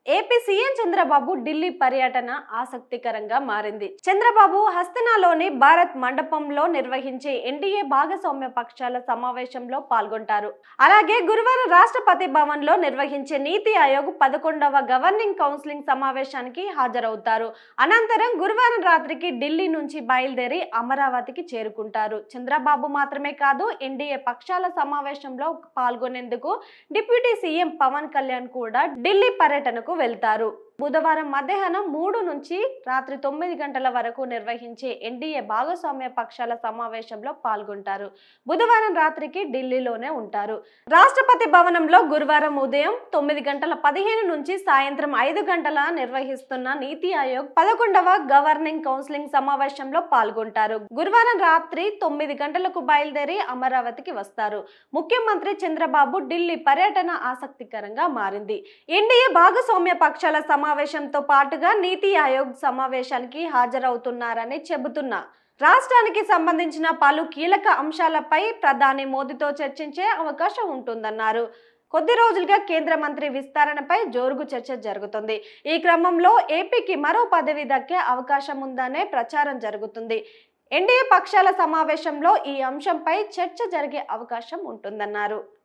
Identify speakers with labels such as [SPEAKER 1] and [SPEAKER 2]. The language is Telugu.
[SPEAKER 1] ఏపీ సీఎం చంద్రబాబు ఢిల్లీ పర్యటన ఆసక్తికరంగా మారింది. చంద్రబాబు హస్తనాలోని భారత్ మండపంలో నిర్వహించే ఎన్డీఏ భాగస్వామ్య పక్షాల సమావేశంలో పాల్గొంటారు. అలాగే గురువారం రాష్ట్రపతి భవన్ లో నిర్వహించే నీతి ఆయోగ్ 11వ గవర్నింగ్ కౌన్సిలింగ్ సమావేశానికి హాజరవుతారు. అనంతరం గురువారం రాత్రికి ఢిల్లీ నుంచి బయలుదేరి అమరావతికి చేరుకుంటారు. చంద్రబాబు మాత్రమే కాదు, ఎన్డీఏ పక్షాల సమావేశంలో పాల్గొనేందుకు డిప్యూటీ సీఎం పవన్ కళ్యాణ్ కూడా ఢిల్లీ పర్యటనకు వెళ్తారు. బుధవారం మధ్యాహ్నం 3 నుంచి రాత్రి 9 గంటల వరకు నిర్వహించే ఎన్డీఏ భాగస్వామ్య పక్షాల సమావేశంలో పాల్గొంటారు. బుధవారం రాత్రికి ఢిల్లీలోనే ఉంటారు. రాష్ట్రపతి భవనంలో గురువారం ఉదయం 9:15 నుంచి సాయంత్రం 5 గంటల నిర్వహిస్తున్న నీతి ఆయోగ్ 11వ గవర్నింగ్ కౌన్సిలింగ్ సమావేశంలో పాల్గొంటారు. గురువారం రాత్రి 9 గంటలకు బయలుదేరి అమరావతికి వస్తారు. ముఖ్యమంత్రి చంద్రబాబు ఢిల్లీ పర్యటన ఆసక్తికరంగా మారింది. ఎన్డీఏ భాగస్వామ్య పక్షాల సమావేశంతో పాటుగా నీతి ఆయోగ్ సమావేశానికి హాజరవుతున్నారని చెబుతున్నా. రాష్ట్రానికి సంబంధించిన పలు కీలక అంశాలపై ప్రధాని మోదీతో చర్చించే అవకాశం ఉంటుందన్నారు. కొద్ది రోజులుగా కేంద్ర మంత్రి విస్తరణపై జోరుగా చర్చ జరుగుతుంది. ఈ క్రమంలో ఏపీకి మరో పదవి దక్కే అవకాశం ఉందనే ప్రచారం జరుగుతుంది. ఎన్డీఏ పక్షాల సమావేశంలో ఈ అంశంపై చర్చ జరిగే అవకాశం ఉంటుందన్నారు.